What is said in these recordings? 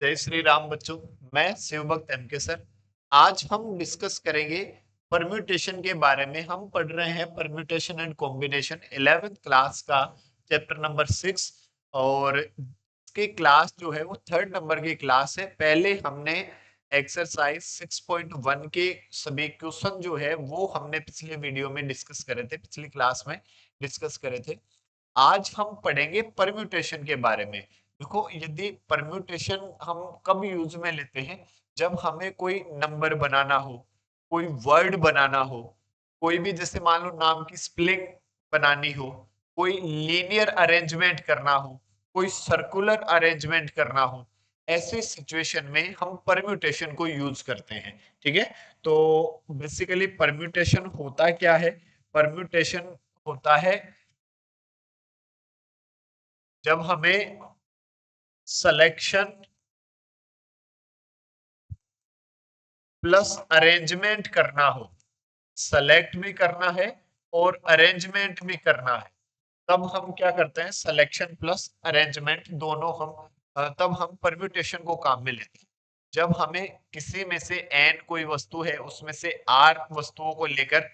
जय श्री राम बच्चों। मैं शिवभक्त एमके सर। आज हम डिस्कस करेंगे परम्यूटेशन के बारे में। हम पढ़ रहे हैं permutation and combination 11th class का चैप्टर नंबर 6। और इसकी क्लास जो है वो 3rd नंबर की क्लास है। पहले हमने एक्सरसाइज 6.1 के सभी क्वेश्चन जो है वो हमने पिछले वीडियो में डिस्कस करे थे, पिछली क्लास में डिस्कस करे थे। आज हम पढ़ेंगे परम्यूटेशन के बारे में। देखो, यदि परम्यूटेशन हम कब यूज में लेते हैं, जब हमें कोई नंबर बनाना हो, कोई वर्ड बनाना हो, कोई भी जैसे मान लो नाम की स्पेलिंग बनानी हो, कोई लीनियर अरेंजमेंट करना हो, कोई सर्कुलर अरेंजमेंट करना हो, ऐसी सिचुएशन में हम परम्यूटेशन को यूज करते हैं। ठीक है, तो बेसिकली परम्यूटेशन होता क्या है? परम्यूटेशन होता है जब हमें सिलेक्शन प्लस अरेंजमेंट करना हो। सेलेक्ट भी करना है और अरेंजमेंट भी करना है, तब हम क्या करते हैं? सिलेक्शन प्लस अरेंजमेंट दोनों हम तब हम परम्यूटेशन को काम में लेते हैं। जब हमें किसी में से एन कोई वस्तु है, उसमें से आर वस्तुओं को लेकर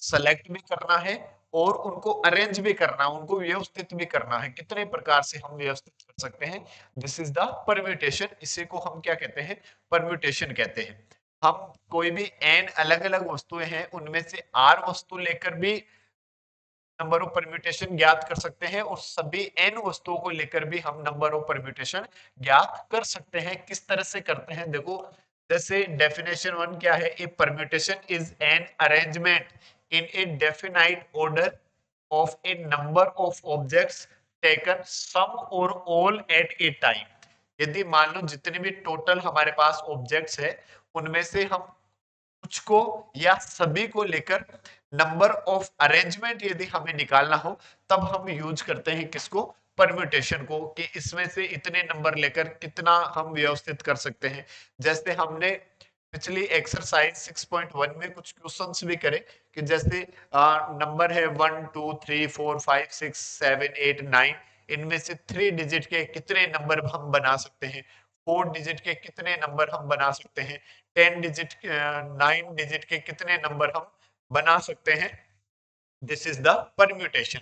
सेलेक्ट भी करना है और उनको अरेंज भी करना है, उनको व्यवस्थित भी करना है। कितने प्रकार से हम व्यवस्थित कर सकते हैं? This is the permutation. इसी को हम क्या कहते हैं? परम्यूटेशन कहते हैं। हम कोई भी एन अलग अलग वस्तुएं हैं, उनमें से आर वस्तु लेकर भी नंबर ऑफ परम्यूटेशन ज्ञात कर सकते हैं और सभी एन वस्तुओं को लेकर भी हम नंबर ऑफ परम्यूटेशन ज्ञात कर सकते हैं। किस तरह से करते हैं देखो, जैसे डेफिनेशन 1 क्या है? A permutation is an arrangement in a definite order of a number of objects taken some or all eight A time. यदि मान लो जितने भी टोटल हमारे पास ऑब्जेक्ट्स है, उनमें से हम कुछ को या सभी को लेकर नंबर ऑफ अरेंजमेंट यदि हमें निकालना हो, तब हम यूज करते हैं किसको? परम्यूटेशन को, कि इसमें से इतने नंबर लेकर कितना हम व्यवस्थित कर सकते हैं। जैसे हमने पिछली एक्सरसाइज 6.1 में कुछ क्वेश्चंस भी करे कि जैसे नंबर है 1 2 3 4 5 6 7 8 9, इनमें से 3 डिजिट के कितने नंबर हम बना सकते हैं, 4 डिजिट के कितने नंबर हम बना सकते हैं, 10 डिजिट 9 डिजिट के कितने नंबर हम बना सकते हैं। This is the permutation.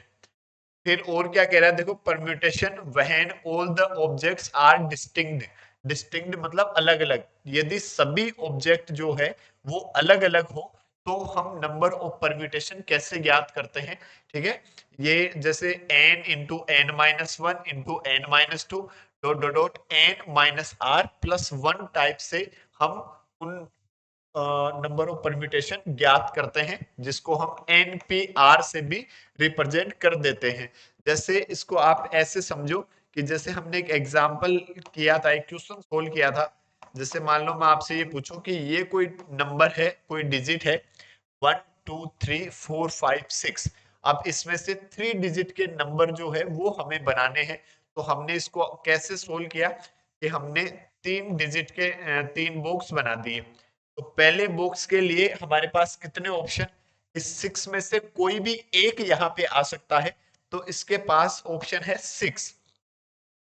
फिर और क्या कह रहा है देखो, permutation when all the objects are distinct. Distinct मतलब अलग अलग। यदि सभी ऑब्जेक्ट जो है वो अलग अलग हो, तो हम नंबर ऑफ परम्यूटेशन कैसे ज्ञात करते हैं? ठीक है, ये जैसे n into N minus one into N minus two dot dot dot N minus R plus one type से हम उन नंबर ऑफ परम्यूटेशन ज्ञात करते हैं, जिसको हम एनपीआर से भी रिप्रेजेंट कर देते हैं। जैसे इसको आप ऐसे समझो कि जैसे हमने एक एग्जांपल किया था, एक क्वेश्चन सोल्व किया था। जैसे मान लो मैं आपसे ये पूछूं कि ये कोई नंबर है, कोई डिजिट है 1 2 3 4 5 6। अब इसमें से 3 डिजिट के नंबर जो है वो हमें बनाने हैं। तो हमने इसको कैसे सोल्व किया कि हमने 3 डिजिट के 3 बॉक्स बना दिए। तो पहले बॉक्स के लिए हमारे पास कितने ऑप्शन? इस 6 में से कोई भी एक यहाँ पे आ सकता है, तो इसके पास ऑप्शन है 6।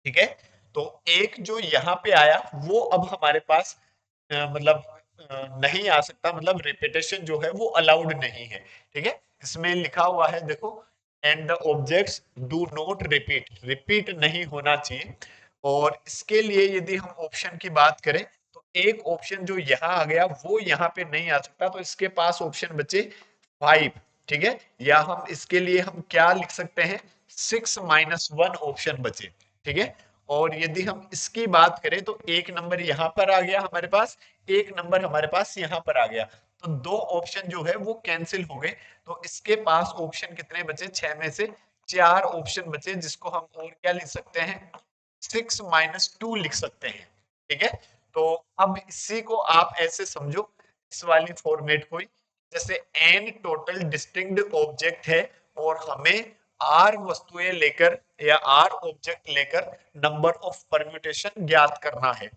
ठीक है, तो एक जो यहाँ पे आया वो अब हमारे पास मतलब नहीं आ सकता, मतलब रिपीटेशन जो है वो अलाउड नहीं है। ठीक है, इसमें लिखा हुआ है देखो, and the objects do not repeat. Repeat नहीं होना चाहिए। और इसके लिए यदि हम ऑप्शन की बात करें, तो एक ऑप्शन जो यहाँ आ गया वो यहाँ पे नहीं आ सकता, तो इसके पास ऑप्शन बचे 5। ठीक है, या हम इसके लिए हम क्या लिख सकते हैं? 6 माइनस 1 ऑप्शन बचे। ठीक है, और यदि हम इसकी बात करें तो एक नंबर यहाँ पर आ गया हमारे पास, एक नंबर हमारे पास यहाँ पर आ गया, तो दो ऑप्शन जो है वो कैंसिल हो गए। तो इसके पास ऑप्शन कितने बचे? 6 में से 4 ऑप्शन बचे, जिसको हम और क्या लिख सकते हैं? 6 माइनस 2 लिख सकते हैं। ठीक है, तो अब इसी को आप ऐसे समझो, इस वाली फॉर्मेट को, जैसे एन टोटल डिस्टिंक्ट ऑब्जेक्ट है और हमें आर वस्तुएं लेकर या आर ऑब्जेक्ट लेकर नंबर ऑफ परम्यूटेशन ज्ञात करना है।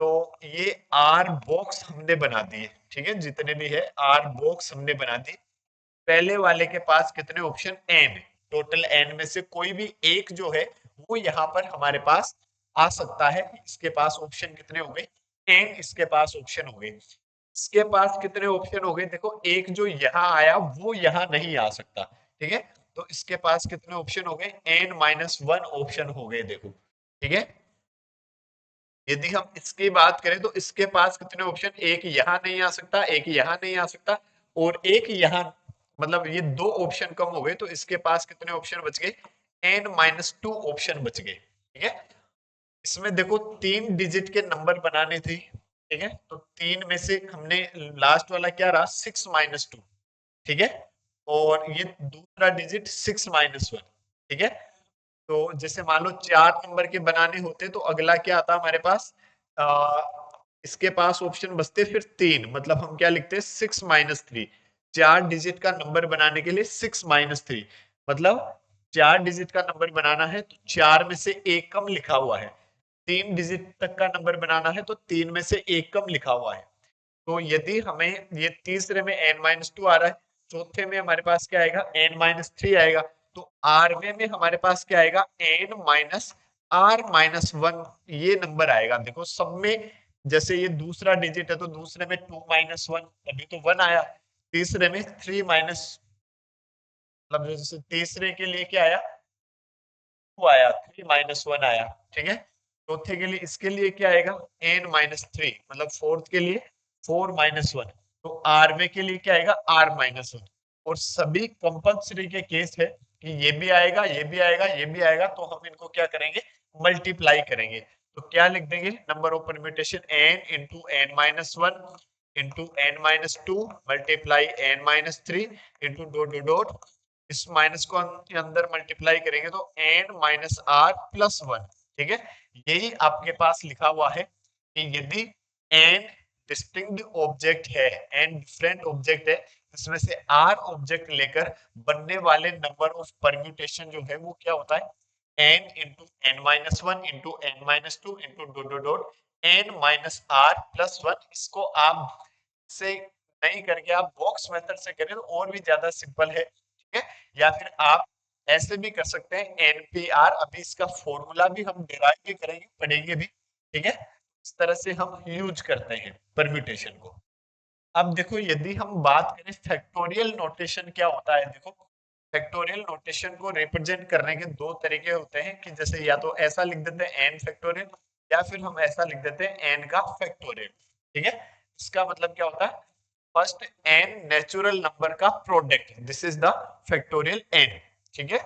तो ये आर बॉक्स हमने बना दिए। ठीक है, जितने भी है आर बॉक्स हमने बना दी। पहले वाले के पास कितने ऑप्शन? एन। टोटल एन में से कोई भी एक जो है वो यहाँ पर हमारे पास आ सकता है। इसके पास ऑप्शन कितने हो गए, n इसके पास ऑप्शन हो गए। इसके पास कितने ऑप्शन हो गए, देखो एक जो यहाँ आया वो यहाँ नहीं आ सकता, ठीक है। तो इसके पास कितने ऑप्शन हो गए, n-1 ऑप्शन हो गए, देखो, ठीक है। यदि हम इसकी बात करें तो इसके पास कितने ऑप्शन, एक यहाँ नहीं आ सकता, एक यहाँ नहीं आ सकता, और एक यहाँ, मतलब ये दो ऑप्शन कम हो गए, तो इसके पास कितने ऑप्शन बच गए, n-2 ऑप्शन बच गए, ठीक है। इसमें देखो 3 डिजिट के नंबर बनाने थे, ठीक है, तो 3 में से हमने लास्ट वाला क्या रहा, 6-2, ठीक है, और ये दूसरा डिजिट 6-1, ठीक है। तो जैसे मान लो 4 नंबर के बनाने होते तो अगला क्या आता हमारे पास, आ, इसके पास ऑप्शन बचते फिर 3, मतलब हम क्या लिखते हैं, 6-3। 4 डिजिट का नंबर बनाने के लिए 6-3, मतलब 4 डिजिट का नंबर बनाना है तो 4 में से एक कम लिखा हुआ है, 3 डिजिट तक का नंबर बनाना है तो 3 में से एक कम लिखा हुआ है। तो यदि हमें ये तीसरे में n-2 आ रहा है, चौथे में हमारे पास क्या आएगा, n-3 आएगा, तो आरवे में हमारे पास क्या आएगा, n-r-1 ये नंबर आएगा। देखो सब में, जैसे ये दूसरा डिजिट है तो दूसरे में 2-1 अभी तो 1 आया, तीसरे में 3 माइनस, मतलब जैसे तीसरे के लिए क्या आया, 2 आया, 3-1 आया, ठीक है। चौथे के लिए, इसके लिए क्या आएगा, n-3, मतलब फोर्थ के लिए 4-1, तो आरवे के लिए क्या आएगा, r-1। और सभी कंपल्सरी के केस है कि ये भी आएगा, ये भी आएगा, ये भी आएगा, तो हम इनको क्या करेंगे, मल्टीप्लाई करेंगे। तो क्या लिख देंगे, number of permutation n into n-1 into n-2 multiply n-3 into dot dot dot, इस माइनस को के अंदर मल्टीप्लाई करेंगे तो n-r+1, ठीक है। यही आपके पास लिखा हुआ है कि यदि n डिस्टिंक्ट ऑब्जेक्ट है, n डिफरेंट ऑब्जेक्ट है, इसमें से r ऑब्जेक्ट लेकर बनने वाले नंबर ऑफ परम्यूटेशन जो है वो क्या होता है, n into n-1 into n-2 into dot dot dot n-r+1। इसको आप से नहीं करके आप बॉक्स मेथड से करें तो और भी ज्यादा सिंपल है, ठीक है। या फिर आप ऐसे भी कर सकते हैं, एनपीआर, अभी इसका फॉर्मूला भी हम डिराइव भी करेंगे, पढ़ेंगे भी, ठीक है। इस तरह से हम यूज करते हैं परम्यूटेशन को। अब देखो यदि हम बात करें फैक्टोरियल नोटेशन क्या होता है, देखो फैक्टोरियल नोटेशन को रिप्रेजेंट करने के दो तरीके होते हैं कि जैसे या तो ऐसा लिख देते हैं एन फैक्टोरियल, या फिर हम ऐसा लिख देते हैं एन का फैक्टोरियल, ठीक है। इसका मतलब क्या होता है, फर्स्ट एन नेचुरल नंबर का product, this is the factorial N, ठीक है।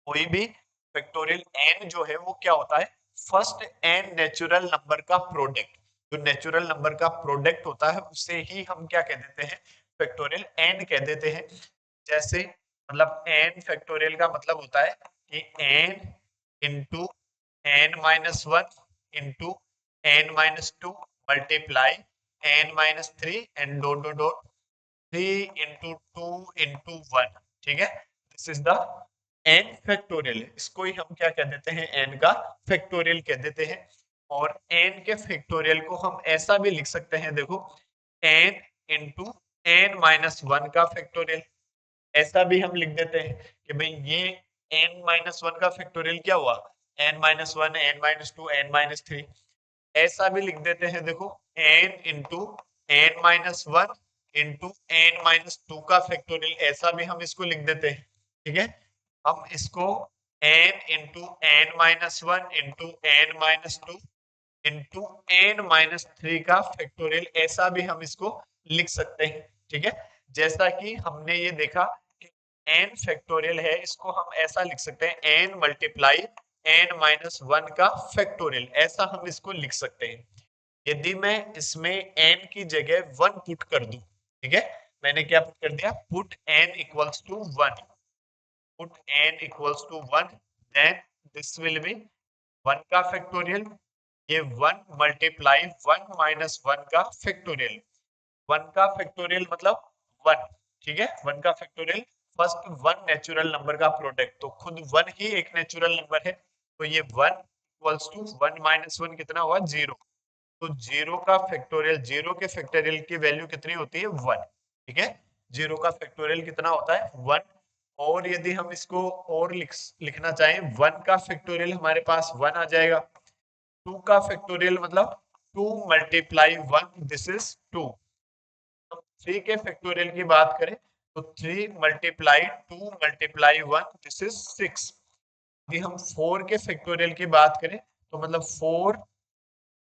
कोई भी फैक्टोरियल एन जो है वो क्या होता है, फर्स्ट एन नेचुरल नंबर का प्रोडक्ट, जो नेचुरल नंबर का प्रोडक्ट होता है उसे ही हम क्या कह देते हैं, फैक्टोरियल एन कह देते हैं। जैसे मतलब एन फैक्टोरियल का मतलब होता है कि N into n-1 into n-2 multiply n-3 and dot dot dot 3 into 2 into 1, ठीक है। This is the n factorial, इसको ही हम क्या कह देते हैं, n का फैक्टोरियल कह देते हैं। और n के फैक्टोरियल को हम ऐसा भी लिख सकते हैं, देखो n इंटू n-1 का फैक्टोरियल, ऐसा भी हम लिख देते हैं कि भाई ये n-1 का फैक्टोरियल क्या हुआ, n-1 n-2 n-3, ऐसा भी लिख देते हैं, देखो n into n-1 into n-2 का फैक्टोरियल, ऐसा भी हम इसको लिख देते हैं, ठीक है। हम इसको n into n-1 into n-2 into n-3 का फैक्टोरियल, ऐसा भी हम इसको लिख सकते हैं, ठीक है। जैसा कि हमने ये देखा कि n फैक्टोरियल है, इसको हम ऐसा लिख सकते हैं n मल्टीप्लाई n-1 का फैक्टोरियल, ऐसा हम इसको लिख सकते हैं। यदि मैं इसमें n की जगह 1 पुट कर दूं, ठीक है, मैंने क्या पुट कर दिया, put n equals to 1, put n equals to 1, then this will be 1 का फैक्टोरियल, ये 1 मल्टीप्लाई 1-1 का फैक्टोरियल, 1 का फैक्टोरियल मतलब 1, ठीक है। 1 का फैक्टोरियल फर्स्ट 1 नेचुरल नंबर का प्रोडक्ट, तो खुद 1 ही एक नेचुरल नंबर है, तो ये 1 इक्वल्स टू 1-1 कितना हुआ, 0। तो 0 का फैक्टोरियल, 0 के फैक्टोरियल की वैल्यू कितनी होती है, 1, ठीक है। 0 का फैक्टोरियल कितना होता है, 1। और यदि हम इसको और लिखना चाहें, 1 का फैक्टोरियल हमारे पास 1 आ जाएगा, 2 का फैक्टोरियल मतलब 2 मल्टीप्लाई 1 दिस इज 2। 3 के फैक्टोरियल की बात करें तो 3 मल्टीप्लाई 2 मल्टीप्लाई 1 दिस इज 6। यदि हम 4 के फैक्टोरियल की बात करें तो मतलब 4,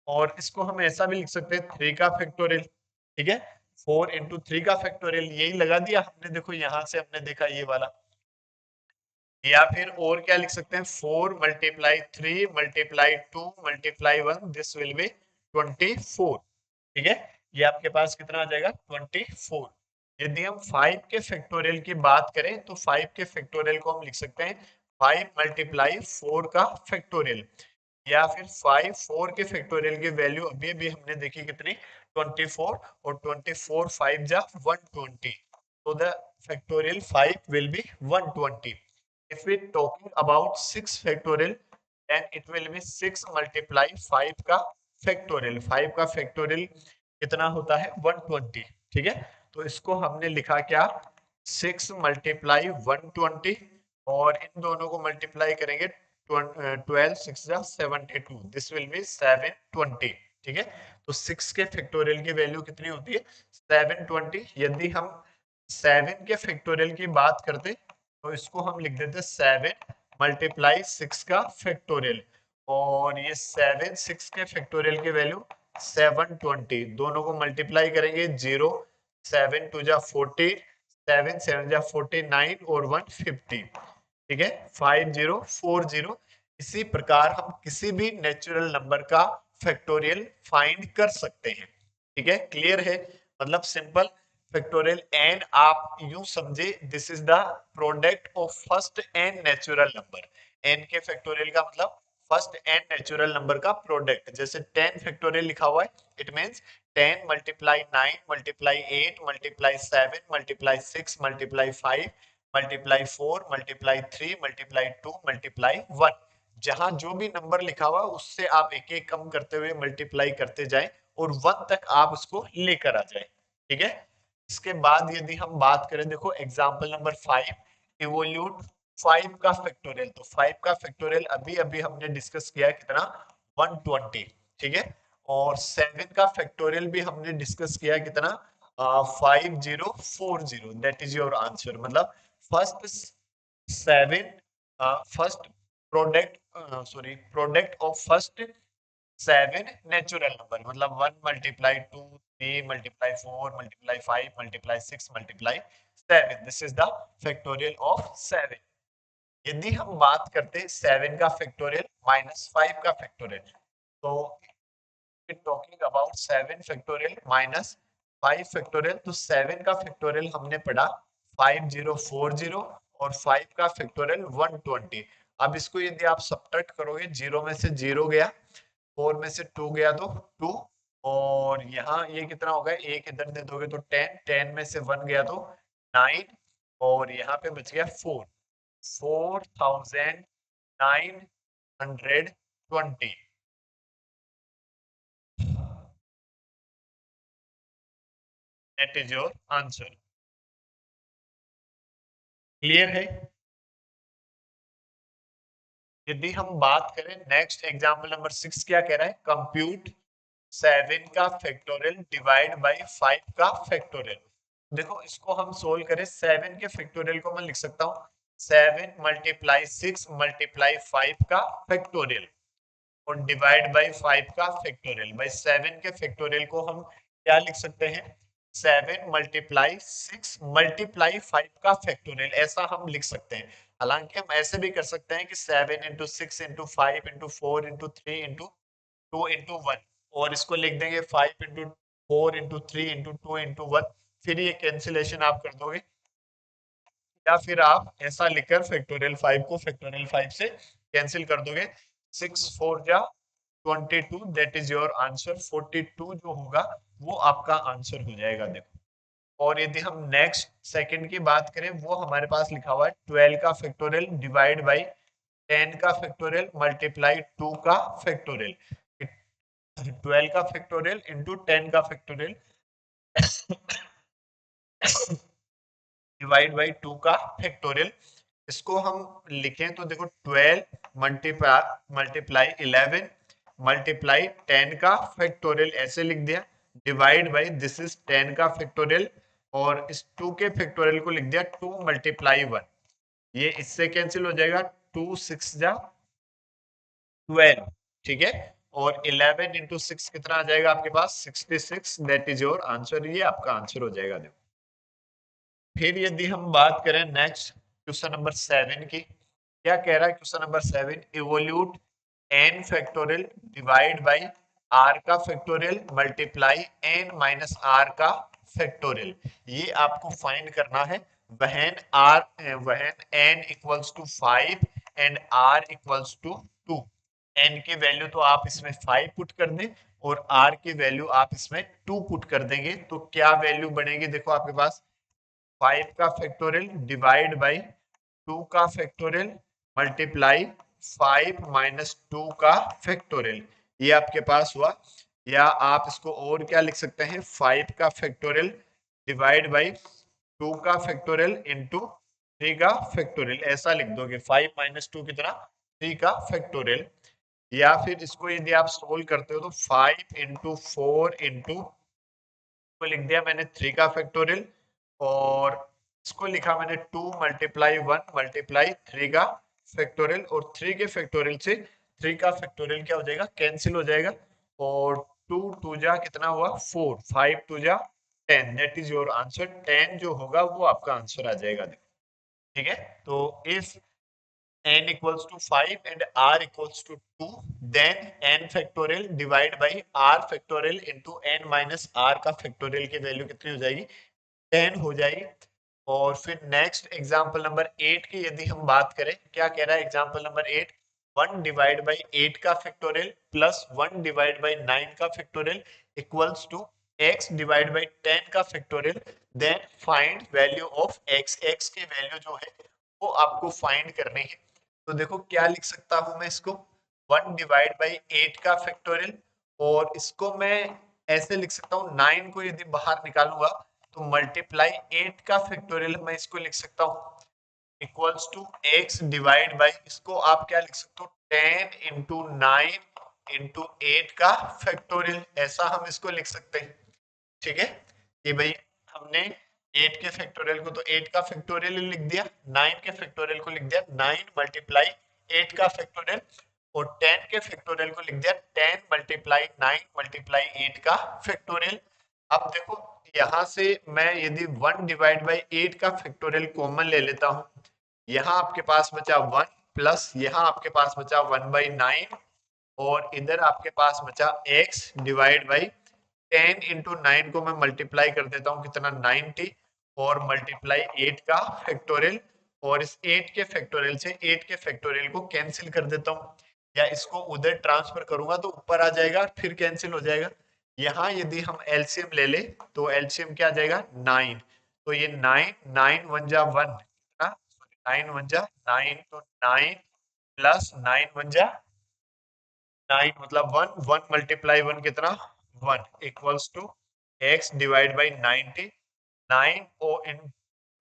और इसको हम ऐसा भी लिख सकते हैं 3 का फैक्टोरियल। ठीक है, 4 इंटू 3 का फैक्टोरियल यही लगा दिया हमने, देखो यहां से हमने देखा ये वाला। या फिर और क्या लिख सकते हैं, 4 multiply 3 multiply 2 multiply 1 this will B 24। ठीक है, ये आपके पास कितना आ जाएगा 24। यदि हम 5 के फैक्टोरियल की बात करें तो 5 के फैक्टोरियल को हम लिख सकते हैं 5 मल्टीप्लाई 4 का फैक्टोरियल। या फिर 5 4 के फैक्टोरियल की वैल्यू अभी अभी हमने देखी कितनी 24, और 24 5 जा 120, so the factorial 5 will be 120. If we talking about 6 factorial, then it will be 6 multiply 5 का फैक्टोरियल। 5 का फैक्टोरियल कितना होता है 120। ठीक है, तो इसको हमने लिखा क्या 6 मल्टीप्लाई 120, और इन दोनों को मल्टीप्लाई करेंगे 12 6 जा 72, दिस विल बी 720। ठीक है, तो 6 के फैक्टोरियल की वैल्यू कितनी होती है 720। यदि हम 7 के फैक्टोरियल की बात करते तो इसको हम लिख देते 7 मल्टीप्लाई 6 का फैक्टोरियल, और ये 7 6 के फैक्टोरियल की वैल्यू 720, दोनों को मल्टीप्लाई करेंगे 0 7 2 जा 40, 7 7 जा 49 और 150। ठीक है, 5040। इसी प्रकार हम किसी भी नेचुरल नंबर का फैक्टोरियल फाइंड कर सकते हैं। ठीक है, क्लियर है, मतलब सिंपल फैक्टोरियल। एंड आप यूं समझे this is the product of first N natural number. N के फैक्टोरियल का मतलब फर्स्ट एंड नेचुरल नंबर का प्रोडक्ट। जैसे 10 फैक्टोरियल लिखा हुआ है, it means 10 multiply 9 multiply 8 multiply 7 multiply 6 multiply 5 multiply 4 multiply 3 multiply 2 multiply 1। जहां जो भी नंबर लिखा हुआ उससे आप एक एक कम करते हुए मल्टीप्लाई करते जाएं और 1 तक आप उसको लेकर आ जाएं। ठीक है, इसके बाद यदि हम बात करें, देखो एग्जांपल नंबर 5, इवोल्यूट 5 का फैक्टोरियल। तो 5 का फैक्टोरियल अभी अभी हमने डिस्कस किया कितना 120। ठीक है, और 7 का फैक्टोरियल भी हमने डिस्कस किया कितना 5040, दैट इज योर आंसर। मतलब first 7 first product sorry product of first 7 natural number, मतलब 1 multiply 2 3 multiply 4 multiply 5 multiply 6 multiply 7, this is the factorial of 7। यदि हम बात करते 7 का फैक्टोरियल माइनस 5 का फैक्टोरियल, तो talking about 7 factorial minus 5 factorial, तो 7 का फैक्टोरियल हमने पढ़ा 5040, और 5 का फैक्टोरियल 120। अब इसको यदि आप सब्ट्रैक्ट करोगे, 0 में से 0 गया, 4 में से 2 गया तो 2, और यहाँ ये कितना होगा, एक इधर दे दोगे तो 10, 10 में से 1 गया तो 9, और यहाँ पे बच गया 4, 4920। That is your answer. Clear है। यदि हम बात करें नेक्स्ट एग्जांपल नंबर 6, क्या कह रहा है, कंप्यूट 7 का फैक्टोरियल डिवाइड बाय 5 का फैक्टोरियल। देखो इसको हम सोल्व करें, 7 के फैक्टोरियल को मैं लिख सकता हूँ 7 मल्टीप्लाई 6 मल्टीप्लाई 5 का फैक्टोरियल, और डिवाइड बाय 5 का फैक्टोरियल। बाय 7 के फैक्टोरियल को हम क्या लिख सकते हैं 7 मल्टीप्लाई 6 मल्टीप्लाई 5 का फैक्टोरियल, ऐसा हम लिख सकते हैं। हालांकि हम ऐसे भी कर सकते हैं कि 7 into 6 into 5 into 4 into 3 into 2 into 1, और इसको लिख देंगे 5 इंटू 4 इंटू 3 इंटू 2 इंटू 1, फिर ये कैंसिलेशन आप कर दोगे। या फिर आप ऐसा लिखकर फैक्टोरियल 5 को फैक्टोरियल 5 से कैंसिल कर दोगे, 6 4 जा 22, दैट इज योर आंसर। 42 जो होगा वो आपका आंसर हो जाएगा। देखो, और यदि हम नेक्स्ट सेकंड की बात करें, वो हमारे पास लिखा हुआ है 12 का फैक्टोरियल डिवाइड बाय 10 का फैक्टोरियल मल्टीप्लाई 2 का फैक्टोरियल। 12 का फैक्टोरियल इंटू 10 का फैक्टोरियल डिवाइड बाई 2 का फैक्टोरियल। इसको हम लिखें तो देखो 12 मल्टीप्लाई 11 मल्टीप्लाई 10 का फैक्टोरियल ऐसे लिख दिया, डिवाइड बाई दिस इज 10 का फैक्टोरियल, और इस 2 के फैक्टोरियल को लिख दिया 2 मल्टीप्लाई 1। ये इससे कैंसिल हो जाएगा, 2 6 जा 12, ठीक है। और 11 इंटू 6 कितना आ जाएगा आपके पास, 66। दैट इज योर आंसर, ये आपका आंसर हो जाएगा। देखो फिर यदि हम बात करें नेक्स्ट क्वेश्चन नंबर 7 की, क्या कह रहा है question number 7, evaluate n factorial divide by r का factorial multiply n minus r का फैक्टोरियल। ये आपको फाइंड करना है when n equals to 5 and r equals to 2। n की वैल्यू तो आप इसमें 5 पुट कर दें और r की वैल्यू आप इसमें 2 पुट कर देंगे, तो क्या वैल्यू बनेगी, देखो आपके पास 5 का फैक्टोरियल डिवाइड बाई 2 का फैक्टोरियल मल्टीप्लाई 5 माइनस 2 का फैक्टोरियल, ये आपके पास हुआ। या आप इसको और क्या लिख सकते हैं, 5 का फैक्टोरियल डिवाइड बाई 2 का फैक्टोरियल इंटू 3 का फैक्टोरियल, ऐसा लिख दोगे। 5 माइनस 2 कितना, 3 का फैक्टोरियल। या फिर इसको यदि आप सोल्व करते हो तो 5 इंटू 4 इंटू को लिख दिया मैंने 3 का फैक्टोरियल, और इसको लिखा मैंने 2 मल्टीप्लाई 1 मल्टीप्लाई 3 का फैक्टोरियल, और 3 के फैक्टोरियल से 3 का फैक्टोरियल क्या हो जाएगा, कैंसिल हो जाएगा। और 2 2 जा कितना हुआ 4, 5 2 जा 10। दैट इज योर आंसर, 10 जो होगा वो आपका आंसर आ जाएगा। ठीक है, तो if n equals to 5 and r equals to 2, then n factorial divide by r factorial into n minus r का factorial की वैल्यू कितनी हो जाएगी, 10 हो जाएगी। और फिर नेक्स्ट एग्जांपल नंबर 8 की यदि हम बात करें, क्या कह रहा है एग्जांपल नंबर 8, 1 डिवाइड बाई 8 का फैक्टोरियल प्लस 1 डिवाइड बाई 9 का factorial equals to x divide by 10 का factorial, then find value of x। x की वैल्यू जो है वो आपको फाइंड करनी है। तो देखो क्या लिख सकता हूं मैं इसको, 1 डिवाइड बाई 8 का फैक्टोरियल, और इसको मैं ऐसे लिख सकता हूँ, 9 को यदि बाहर निकालूंगा तो मल्टीप्लाई 8 का फैक्टोरियल मैं इसको लिख सकता हूँ equals to x divide by, इसको आप क्या लिख सकते हो, 10 इंटू 9 इंटू 8 का फैक्टोरियल, ऐसा हम इसको लिख सकते हैं। ठीक है, कि भाई हमने 8 के फैक्टोरियल को तो 8 का फैक्टोरियल लिख दिया, 9 के फैक्टोरियल को लिख दिया 9 मल्टीप्लाई 8 का फैक्टोरियल, और 10 के फैक्टोरियल को लिख दिया 10 मल्टीप्लाई 9 मल्टीप्लाई 8 का फैक्टोरियल। अब देखो यहां से मैं यदि 1 डिवाइड बाई 8 का फैक्टोरियल कॉमन ले लेता हूं, यहाँ आपके पास बचा 1 प्लस यहाँ आपके पास बचा 1 बाई 9, और इधर आपके पास बचा x डिवाइड बाई 10 इंटू 9 को मैं मल्टीप्लाई कर देता हूँ कितना 90, और मल्टीप्लाई 8 का फैक्टोरियल, और इस 8 के फैक्टोरियल से 8 के फैक्टोरियल को कैंसिल कर देता हूँ, या इसको उधर ट्रांसफर करूंगा तो ऊपर आ जाएगा फिर कैंसिल हो जाएगा। यहाँ यदि हम एलसीएम ले ले तो एलसीएम क्या आ जाएगा 9, तो ये 9 9 1 जा 1 कितना, 9 1 जा 9, तो 9 प्लस 9 1 जा 9 मतलब 1, 1 मल्टीप्लाई 1 कितना 1 equals to x divide by 90, 9 oh in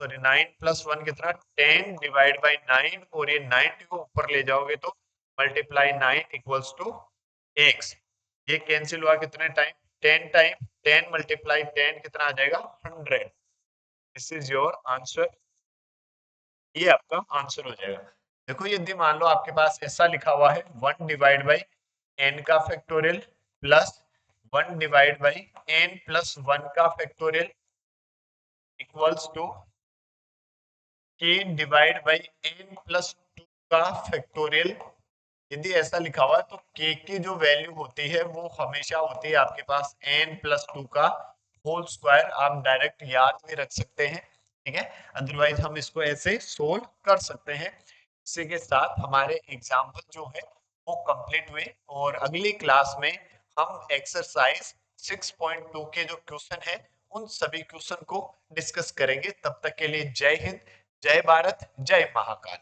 sorry 9 plus 1 कितना 10 डिवाइड बाई 9, और ये 90 को ऊपर ले जाओगे तो मल्टीप्लाई 9 इक्वल्स टू x। ये कैंसिल हुआ कितने टाइम, 10 टाइम, 10 मल्टीप्लाई 10 कितना आ जाएगा 100। दिस इज योर आंसर, ये आपका आंसर हो जाएगा। देखो यदि मान लो आपके पास ऐसा लिखा हुआ है 1 डिवाइड बाई n का factorial plus 1 divide by n plus 1 का factorial equals to k divide by n plus 2 का फैक्टोरियल। यदि ऐसा लिखा हुआ है तो k की जो वैल्यू होती है वो हमेशा होती है आपके पास n प्लस 2 का होल स्क्वायर, आप डायरेक्ट याद भी रख सकते हैं। ठीक है, अदरवाइज हम इसको ऐसे सोल्व कर सकते हैं। इसी के साथ हमारे एग्जाम्पल जो है वो कंप्लीट हुए, और अगली क्लास में हम एक्सरसाइज 6.2 के जो क्वेश्चन है उन सभी क्वेश्चन को डिस्कस करेंगे। तब तक के लिए जय हिंद, जय भारत, जय महाकाल।